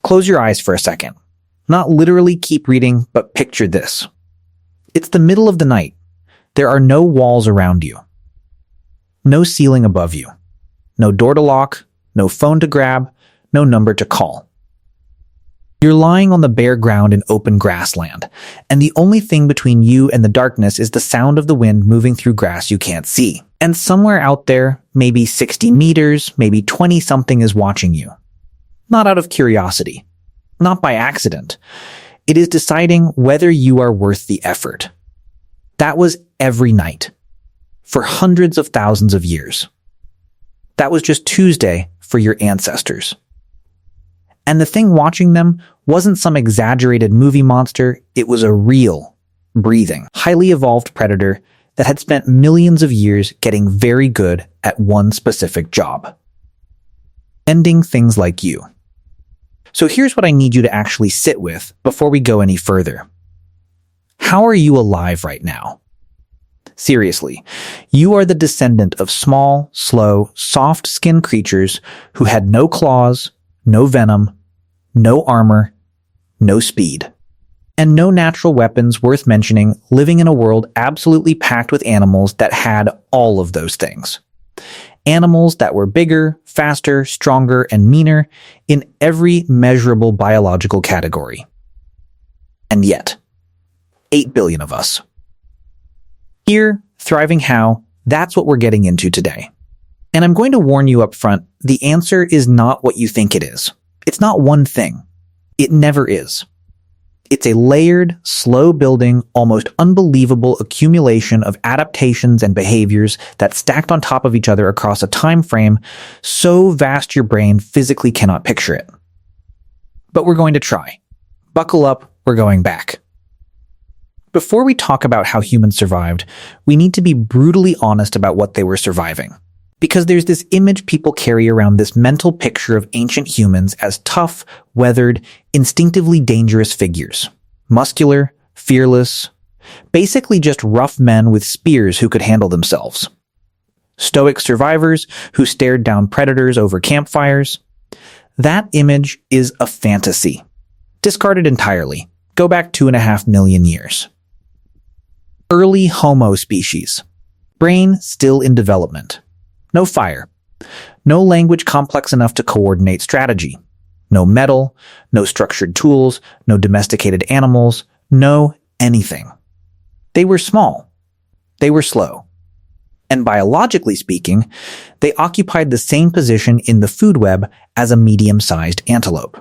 Close your eyes for a second. Not literally keep reading, but picture this. It's the middle of the night. There are no walls around you. No ceiling above you. No door to lock, no phone to grab, no number to call. You're lying on the bare ground in open grassland, and the only thing between you and the darkness is the sound of the wind moving through grass you can't see. And somewhere out there, maybe 60 meters, maybe 20-something is watching you. Not out of curiosity. Not by accident. It is deciding whether you are worth the effort. That was every night. For hundreds of thousands of years. That was just Tuesday for your ancestors. And the thing watching them wasn't some exaggerated movie monster, it was a real, breathing, highly evolved predator that had spent millions of years getting very good at one specific job. Ending things like you. So here's what I need you to actually sit with before we go any further. How are you alive right now? Seriously, you are the descendant of small, slow, soft-skinned creatures who had no claws, no venom, no armor, no speed, and no natural weapons worth mentioning, living in a world absolutely packed with animals that had all of those things. Animals that were bigger, faster, stronger, and meaner in every measurable biological category. And yet, 8 billion of us. Here, thriving how, that's what we're getting into today. And I'm going to warn you up front, the answer is not what you think it is. It's not one thing. It never is. It's a layered, slow-building, almost unbelievable accumulation of adaptations and behaviors that stacked on top of each other across a time frame so vast your brain physically cannot picture it. But we're going to try. Buckle up, we're going back. Before we talk about how humans survived, we need to be brutally honest about what they were surviving. Because there's this image people carry around, this mental picture of ancient humans as tough, weathered, instinctively dangerous figures. Muscular, fearless, basically just rough men with spears who could handle themselves. Stoic survivors who stared down predators over campfires. That image is a fantasy. Discarded entirely. Go back 2.5 million years. Early Homo species. Brain still in development. No fire. No language complex enough to coordinate strategy. No metal, no structured tools, no domesticated animals, no anything. They were small. They were slow. And biologically speaking, they occupied the same position in the food web as a medium-sized antelope.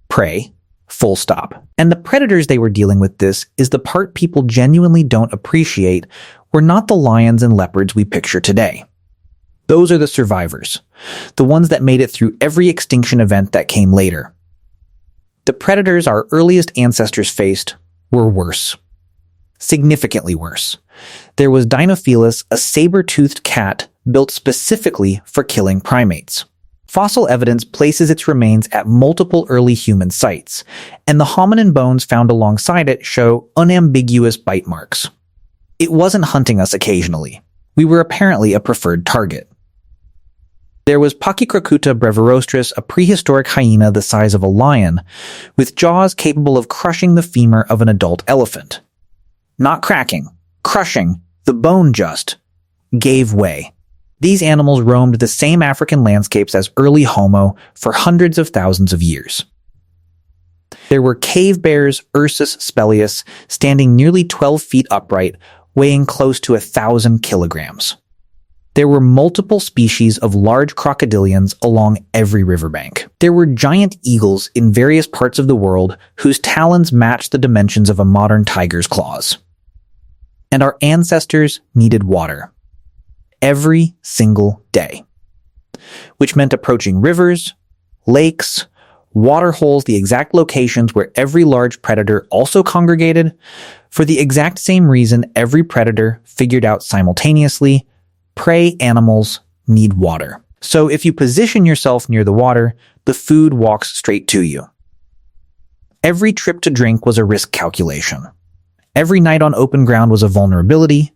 Prey, full stop. And the predators they were dealing with, this is the part people genuinely don't appreciate, were not the lions and leopards we picture today. Those are the survivors, the ones that made it through every extinction event that came later. The predators our earliest ancestors faced were worse. Significantly worse. There was Dinofelis, a saber-toothed cat built specifically for killing primates. Fossil evidence places its remains at multiple early human sites, and the hominin bones found alongside it show unambiguous bite marks. It wasn't hunting us occasionally. We were apparently a preferred target. There was Pachycrocuta brevirostris, a prehistoric hyena the size of a lion, with jaws capable of crushing the femur of an adult elephant. Not cracking, crushing, the bone just gave way. These animals roamed the same African landscapes as early Homo for hundreds of thousands of years. There were cave bears, Ursus speleus, standing nearly 12 feet upright, weighing close to 1,000 kilograms. There were multiple species of large crocodilians along every riverbank. There were giant eagles in various parts of the world whose talons matched the dimensions of a modern tiger's claws. And our ancestors needed water. Every single day. Which meant approaching rivers, lakes, water holes, the exact locations where every large predator also congregated, for the exact same reason every predator figured out simultaneously, prey animals need water. So if you position yourself near the water, the food walks straight to you. Every trip to drink was a risk calculation. Every night on open ground was a vulnerability.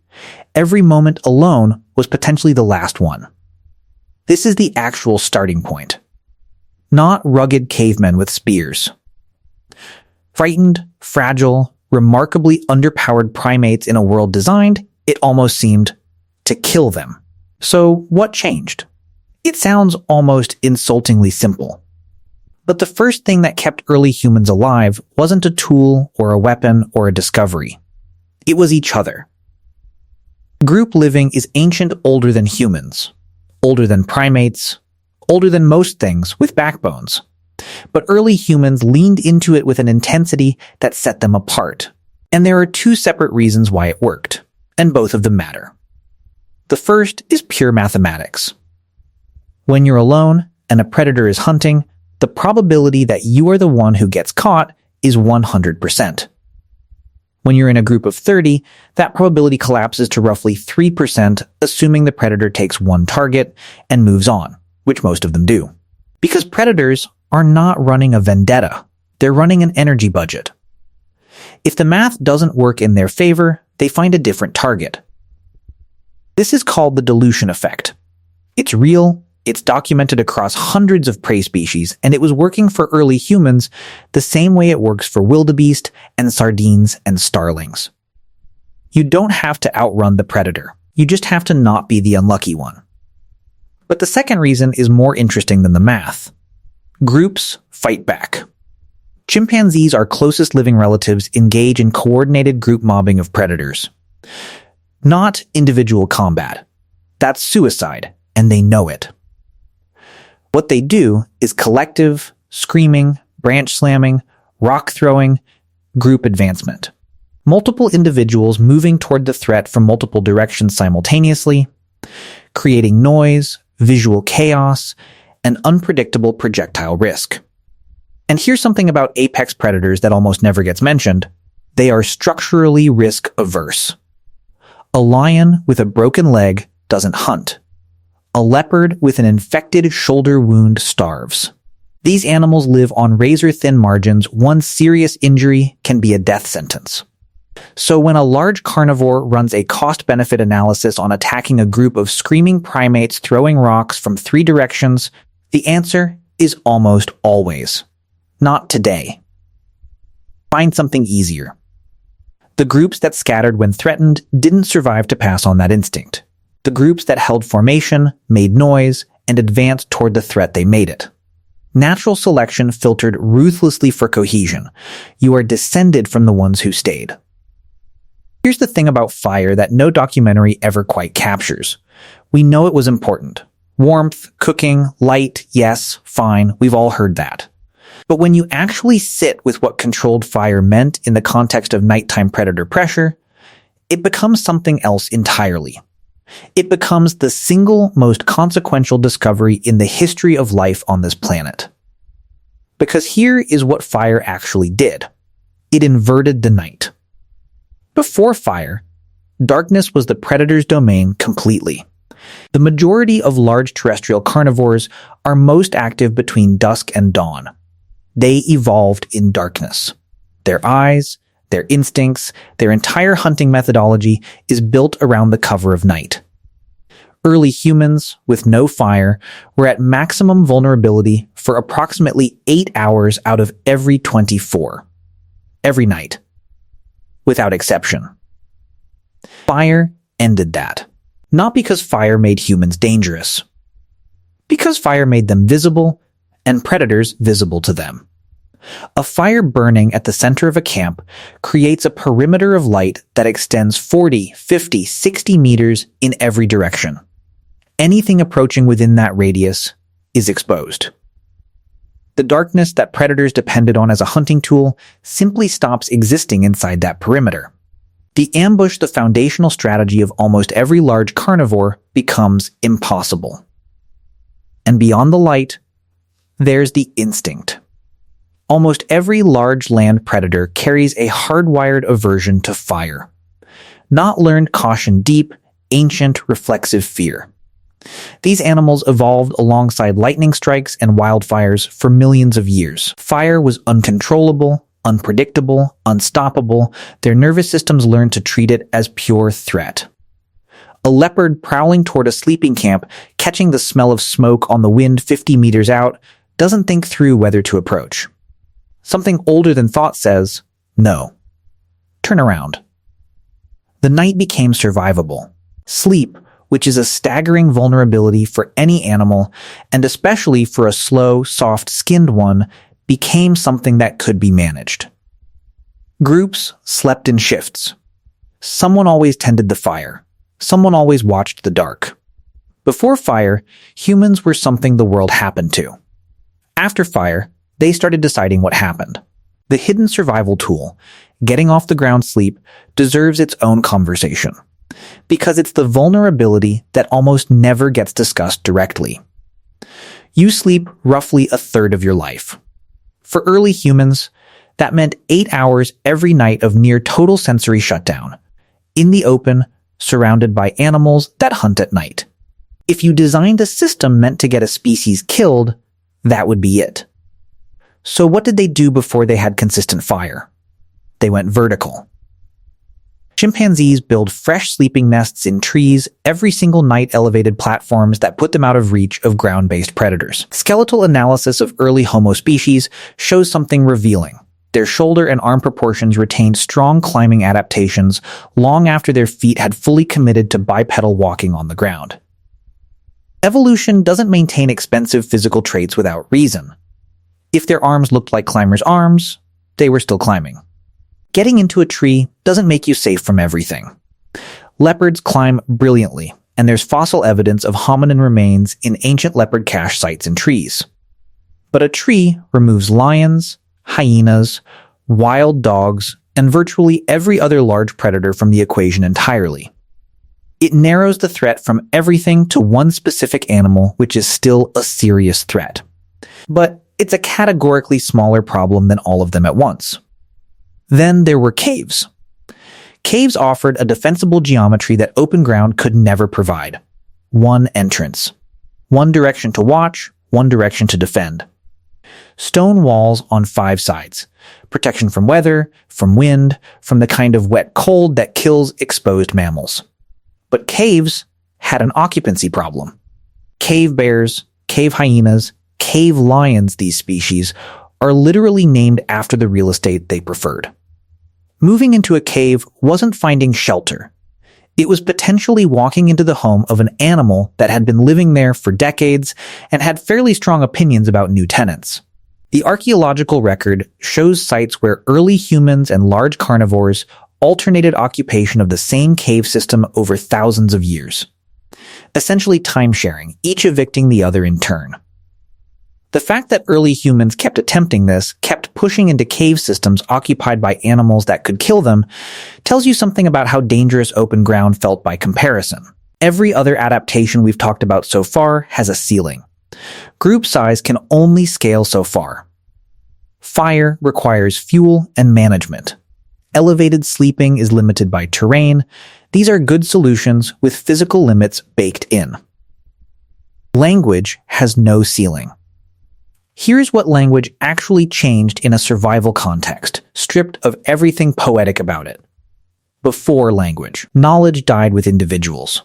Every moment alone was potentially the last one. This is the actual starting point. not rugged cavemen with spears. Frightened, fragile, remarkably underpowered primates in a world designed, it almost seemed, to kill them. So what changed? It sounds almost insultingly simple. But the first thing that kept early humans alive wasn't a tool or a weapon or a discovery. It was each other. Group living is ancient, older than humans, older than primates, older than most things with backbones. But early humans leaned into it with an intensity that set them apart. And there are two separate reasons why it worked, and both of them matter. The first is pure mathematics. When you're alone and a predator is hunting, the probability that you are the one who gets caught is 100%. When you're in a group of 30, that probability collapses to roughly 3%, assuming the predator takes one target and moves on, which most of them do. Because predators are not running a vendetta, they're running an energy budget. If the math doesn't work in their favor, they find a different target. This is called the dilution effect. It's real. It's documented across hundreds of prey species, and it was working for early humans the same way it works for wildebeest and sardines and starlings. You don't have to outrun the predator. You just have to not be the unlucky one. But the second reason is more interesting than the math. Groups fight back. Chimpanzees, our closest living relatives, engage in coordinated group mobbing of predators. Not individual combat. That's suicide, and they know it. What they do is collective, screaming, branch slamming, rock throwing, group advancement. Multiple individuals moving toward the threat from multiple directions simultaneously, creating noise, visual chaos, and unpredictable projectile risk. And here's something about apex predators that almost never gets mentioned. They are structurally risk-averse. A lion with a broken leg doesn't hunt. A leopard with an infected shoulder wound starves. These animals live on razor-thin margins. One serious injury can be a death sentence. So when a large carnivore runs a cost-benefit analysis on attacking a group of screaming primates throwing rocks from 3 directions, the answer is almost always, not today. Find something easier. The groups that scattered when threatened didn't survive to pass on that instinct. The groups that held formation, made noise, and advanced toward the threat they made it. Natural selection filtered ruthlessly for cohesion. You are descended from the ones who stayed. Here's the thing about fire that no documentary ever quite captures. We know it was important. Warmth, cooking, light, yes, fine, we've all heard that. But when you actually sit with what controlled fire meant in the context of nighttime predator pressure, it becomes something else entirely. It becomes the single most consequential discovery in the history of life on this planet. Because here is what fire actually did. It inverted the night. Before fire, darkness was the predator's domain completely. The majority of large terrestrial carnivores are most active between dusk and dawn. They evolved in darkness. Their eyes, their instincts, their entire hunting methodology is built around the cover of night. Early humans, with no fire, were at maximum vulnerability for approximately 8 hours out of every 24. Every night. Without exception. Fire ended that. Not because fire made humans dangerous. Because fire made them visible, and predators visible to them. A fire burning at the center of a camp creates a perimeter of light that extends 40, 50, 60 meters in every direction. Anything approaching within that radius is exposed. The darkness that predators depended on as a hunting tool simply stops existing inside that perimeter. The ambush, the foundational strategy of almost every large carnivore, becomes impossible. And beyond the light, there's the instinct. Almost every large land predator carries a hardwired aversion to fire. Not learned caution, deep, ancient, reflexive fear. These animals evolved alongside lightning strikes and wildfires for millions of years. Fire was uncontrollable, unpredictable, unstoppable. Their nervous systems learned to treat it as pure threat. A leopard prowling toward a sleeping camp, catching the smell of smoke on the wind 50 meters out, doesn't think through whether to approach. Something older than thought says, no. Turn around. The night became survivable. Sleep, which is a staggering vulnerability for any animal, and especially for a slow, soft-skinned one, became something that could be managed. Groups slept in shifts. Someone always tended the fire. Someone always watched the dark. Before fire, humans were something the world happened to. After fire, they started deciding what happened. The hidden survival tool, getting off the ground sleep, deserves its own conversation, because it's the vulnerability that almost never gets discussed directly. You sleep roughly a third of your life. For early humans, that meant 8 hours every night of near total sensory shutdown, in the open, surrounded by animals that hunt at night. If you designed a system meant to get a species killed, that would be it. So what did they do before they had consistent fire? They went vertical. Chimpanzees build fresh sleeping nests in trees, every single night elevated platforms that put them out of reach of ground-based predators. Skeletal analysis of early Homo species shows something revealing. Their shoulder and arm proportions retained strong climbing adaptations long after their feet had fully committed to bipedal walking on the ground. Evolution doesn't maintain expensive physical traits without reason. If their arms looked like climbers' arms, they were still climbing. Getting into a tree doesn't make you safe from everything. Leopards climb brilliantly, and there's fossil evidence of hominin remains in ancient leopard cache sites in trees. But a tree removes lions, hyenas, wild dogs, and virtually every other large predator from the equation entirely. It narrows the threat from everything to one specific animal, which is still a serious threat. But it's a categorically smaller problem than all of them at once. Then there were caves. Caves offered a defensible geometry that open ground could never provide. One entrance. One direction to watch, one direction to defend. Stone walls on 5 sides. Protection from weather, from wind, from the kind of wet cold that kills exposed mammals. But caves had an occupancy problem. Cave bears, cave hyenas, cave lions, these species, are literally named after the real estate they preferred. Moving into a cave wasn't finding shelter. It was potentially walking into the home of an animal that had been living there for decades and had fairly strong opinions about new tenants. The archaeological record shows sites where early humans and large carnivores alternated occupation of the same cave system over thousands of years. Essentially time-sharing, each evicting the other in turn. The fact that early humans kept attempting this, kept pushing into cave systems occupied by animals that could kill them, tells you something about how dangerous open ground felt by comparison. Every other adaptation we've talked about so far has a ceiling. Group size can only scale so far. Fire requires fuel and management. Elevated sleeping is limited by terrain. These are good solutions with physical limits baked in. Language has no ceiling. Here's what language actually changed in a survival context, stripped of everything poetic about it. Before language, knowledge died with individuals.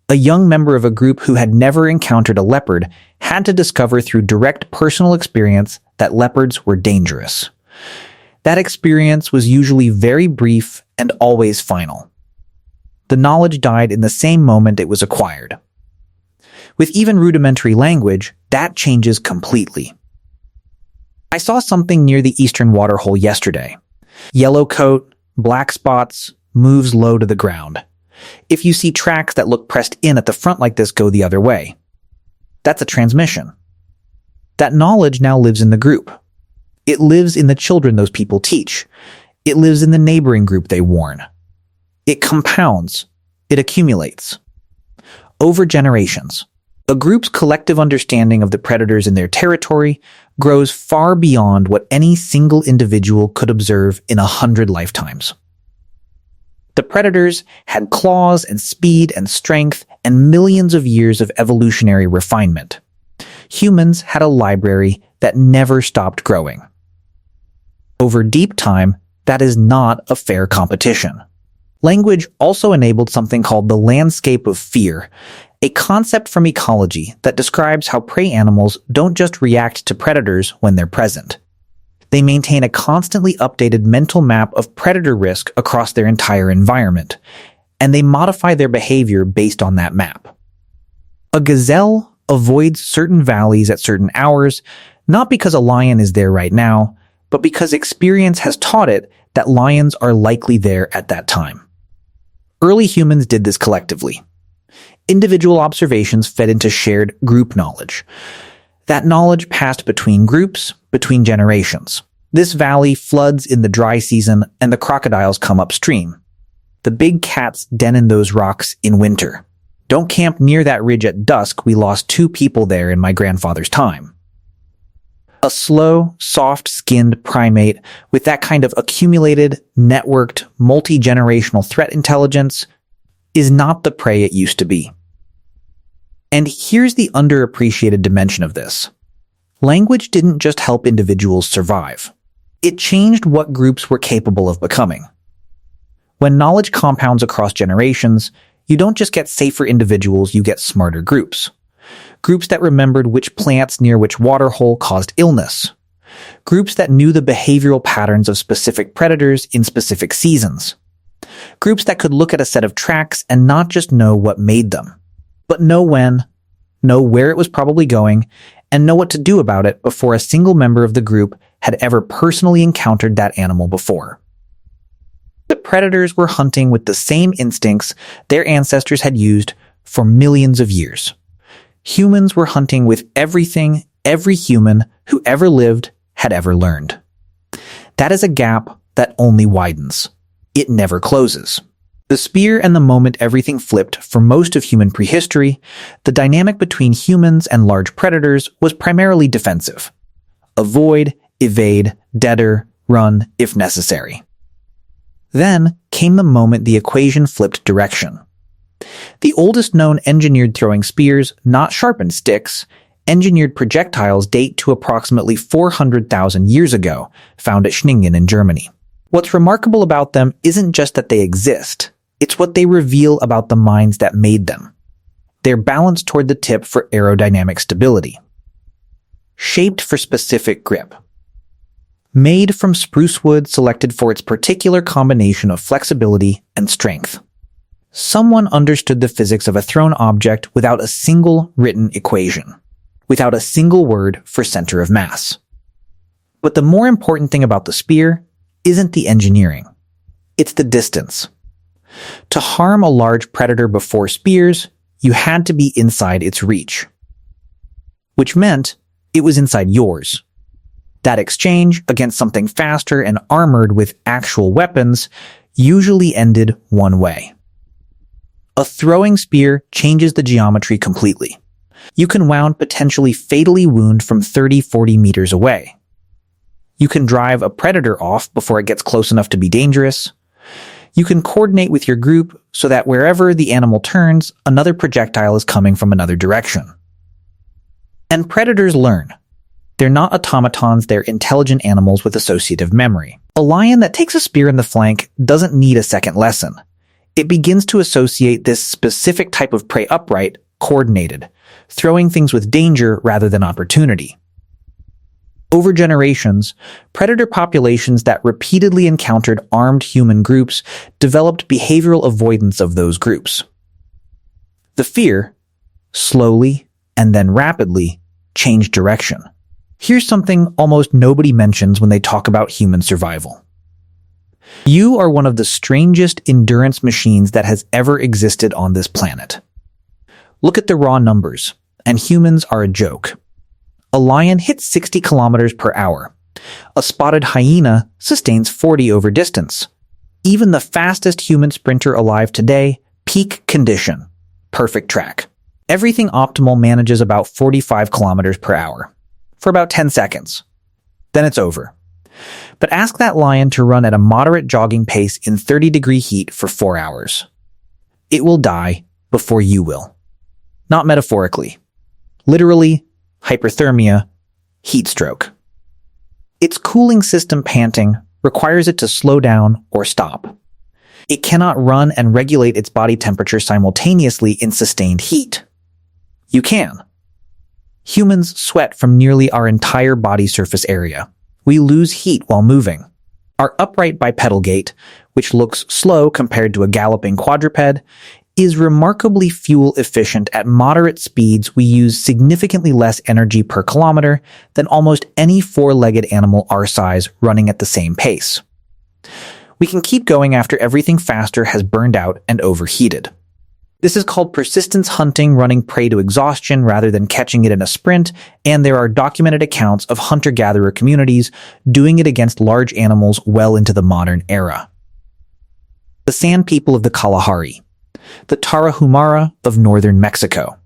A young member of a group who had never encountered a leopard had to discover through direct personal experience that leopards were dangerous. That experience was usually very brief and always final. The knowledge died in the same moment it was acquired. With even rudimentary language, that changes completely. I saw something near the eastern waterhole yesterday. Yellow coat, black spots, moves low to the ground. If you see tracks that look pressed in at the front like this, go the other way. That's a transmission. That knowledge now lives in the group. It lives in the children those people teach. It lives in the neighboring group they warn. It compounds. It accumulates. Over generations, a group's collective understanding of the predators in their territory grows far beyond what any single individual could observe in 100 lifetimes. The predators had claws and speed and strength and millions of years of evolutionary refinement. Humans had a library that never stopped growing. Over deep time, that is not a fair competition. Language also enabled something called the landscape of fear, a concept from ecology that describes how prey animals don't just react to predators when they're present. They maintain a constantly updated mental map of predator risk across their entire environment, and they modify their behavior based on that map. A gazelle avoids certain valleys at certain hours, not because a lion is there right now, but because experience has taught it that lions are likely there at that time. Early humans did this collectively. Individual observations fed into shared group knowledge. That knowledge passed between groups, between generations. This valley floods in the dry season and the crocodiles come upstream. The big cats den in those rocks in winter. Don't camp near that ridge at dusk. We lost 2 people there in my grandfather's time. A slow, soft-skinned primate with that kind of accumulated, networked, multi-generational threat intelligence is not the prey it used to be. And here's the underappreciated dimension of this. Language didn't just help individuals survive. It changed what groups were capable of becoming. When knowledge compounds across generations, you don't just get safer individuals, you get smarter groups. Groups that remembered which plants near which waterhole caused illness. Groups that knew the behavioral patterns of specific predators in specific seasons. Groups that could look at a set of tracks and not just know what made them, but know when, know where it was probably going, and know what to do about it before a single member of the group had ever personally encountered that animal before. The predators were hunting with the same instincts their ancestors had used for millions of years. Humans were hunting with everything every human who ever lived had ever learned. That is a gap that only widens. It never closes. The spear and the moment everything flipped for most of human prehistory, the dynamic between humans and large predators was primarily defensive. Avoid, evade, deter, run if necessary. Then came the moment the equation flipped direction. The oldest known engineered throwing spears, not sharpened sticks, engineered projectiles date to approximately 400,000 years ago, found at Schningen in Germany. What's remarkable about them isn't just that they exist, it's what they reveal about the minds that made them. They're balanced toward the tip for aerodynamic stability. Shaped for specific grip. Made from spruce wood selected for its particular combination of flexibility and strength. Someone understood the physics of a thrown object without a single written equation, without a single word for center of mass. But the more important thing about the spear isn't the engineering. It's the distance. To harm a large predator before spears, you had to be inside its reach. Which meant it was inside yours. That exchange against something faster and armored with actual weapons usually ended one way. A throwing spear changes the geometry completely. You can wound potentially fatally wound from 30-40 meters away. You can drive a predator off before it gets close enough to be dangerous. You can coordinate with your group so that wherever the animal turns, another projectile is coming from another direction. And predators learn. They're not automatons, they're intelligent animals with associative memory. A lion that takes a spear in the flank doesn't need a second lesson. It begins to associate this specific type of prey upright, coordinated, throwing things with danger rather than opportunity. Over generations, predator populations that repeatedly encountered armed human groups developed behavioral avoidance of those groups. The fear, slowly and then rapidly, changed direction. Here's something almost nobody mentions when they talk about human survival. You are one of the strangest endurance machines that has ever existed on this planet. Look at the raw numbers, and humans are a joke. A lion hits 60 kilometers per hour. A spotted hyena sustains 40 over distance. Even the fastest human sprinter alive today, peak condition, perfect track. Everything optimal manages about 45 kilometers per hour for about 10 seconds. Then it's over. But ask that lion to run at a moderate jogging pace in 30-degree heat for 4 hours. It will die before you will. Not metaphorically. Literally, hyperthermia, heat stroke. Its cooling system panting requires it to slow down or stop. It cannot run and regulate its body temperature simultaneously in sustained heat. You can. Humans sweat from nearly our entire body surface area. We lose heat while moving. Our upright bipedal gait, which looks slow compared to a galloping quadruped, is remarkably fuel efficient. At moderate speeds. We use significantly less energy per kilometer than almost any four-legged animal our size running at the same pace. We can keep going after everything faster has burned out and overheated. This is called persistence hunting, running prey to exhaustion rather than catching it in a sprint, and there are documented accounts of hunter-gatherer communities doing it against large animals well into the modern era. The Sand People of the Kalahari, the Tarahumara of northern Mexico.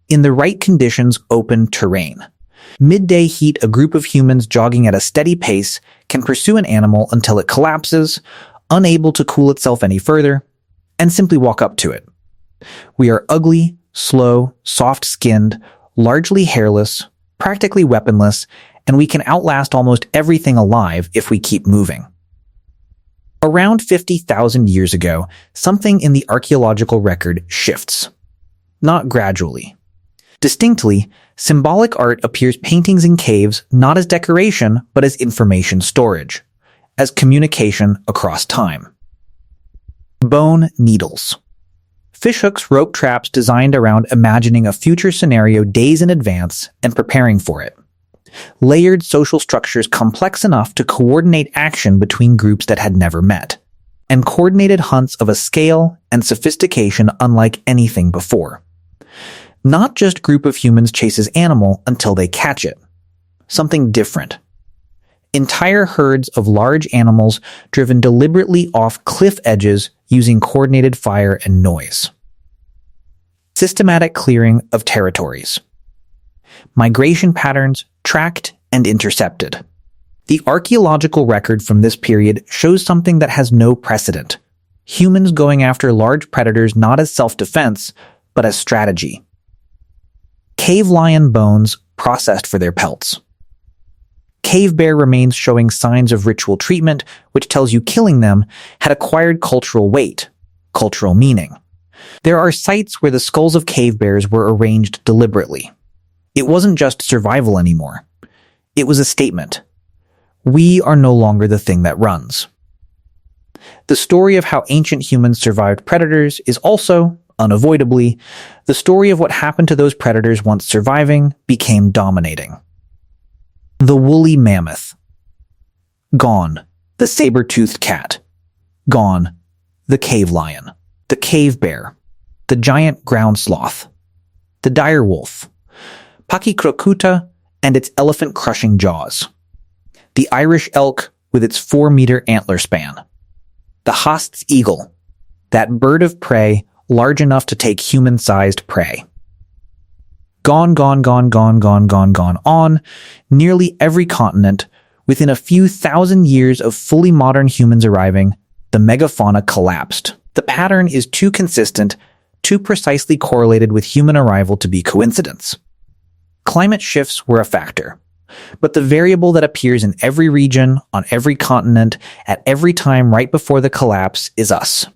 In the right conditions, open terrain. Midday heat, a group of humans jogging at a steady pace can pursue an animal until it collapses, unable to cool itself any further, and simply walk up to it. We are ugly, slow, soft-skinned, largely hairless, practically weaponless, and we can outlast almost everything alive if we keep moving. Around 50,000 years ago, something in the archaeological record shifts. Not gradually. Distinctly, symbolic art appears paintings in caves not as decoration but as information storage, as communication across time. Bone needles. Fishhooks, rope traps designed around imagining a future scenario days in advance and preparing for it. Layered social structures complex enough to coordinate action between groups that had never met, and coordinated hunts of a scale and sophistication unlike anything before. Not just group of humans chases animal until they catch it. Something different. Entire herds of large animals driven deliberately off cliff edges using coordinated fire and noise. Systematic clearing of territories. Migration patterns tracked and intercepted. The archaeological record from this period shows something that has no precedent. Humans going after large predators not as self-defense, but as strategy. Cave lion bones processed for their pelts. Cave bear remains showing signs of ritual treatment, which tells you killing them had acquired cultural weight, cultural meaning. There are sites where the skulls of cave bears were arranged deliberately. It wasn't just survival anymore. It was a statement. We are no longer the thing that runs. The story of how ancient humans survived predators is also, unavoidably, the story of what happened to those predators once surviving became dominating. The woolly mammoth. Gone. The saber-toothed cat. Gone. The cave lion. The cave bear. The giant ground sloth. The dire wolf. Pachyrhinoceros and its elephant-crushing jaws. The Irish elk with its 4-meter antler span. The Haast's eagle. That bird of prey large enough to take human-sized prey. Gone, gone, gone, gone, gone, gone, gone, on nearly every continent. Within a few thousand years of fully modern humans arriving, the megafauna collapsed. The pattern is too consistent, too precisely correlated with human arrival to be coincidence. Climate shifts were a factor, but the variable that appears in every region, on every continent, at every time right before the collapse is us.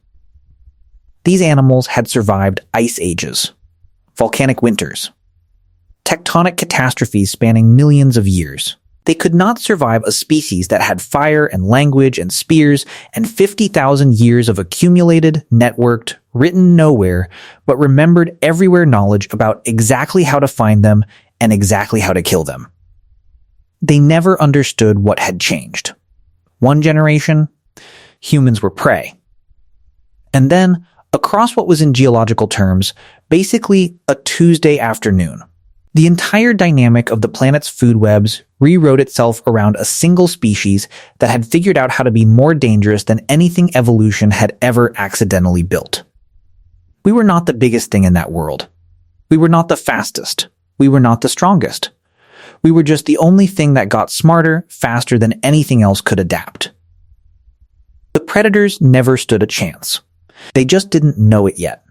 These animals had survived ice ages, volcanic winters, tectonic catastrophes spanning millions of years. They could not survive a species that had fire and language and spears and 50,000 years of accumulated, networked, written nowhere, but remembered everywhere knowledge about exactly how to find them and exactly how to kill them. They never understood what had changed. One generation, humans were prey. And then, across what was in geological terms, basically a Tuesday afternoon, the entire dynamic of the planet's food webs rewrote itself around a single species that had figured out how to be more dangerous than anything evolution had ever accidentally built. We were not the biggest thing in that world. We were not the fastest. We were not the strongest. We were just the only thing that got smarter, faster than anything else could adapt. The predators never stood a chance. They just didn't know it yet.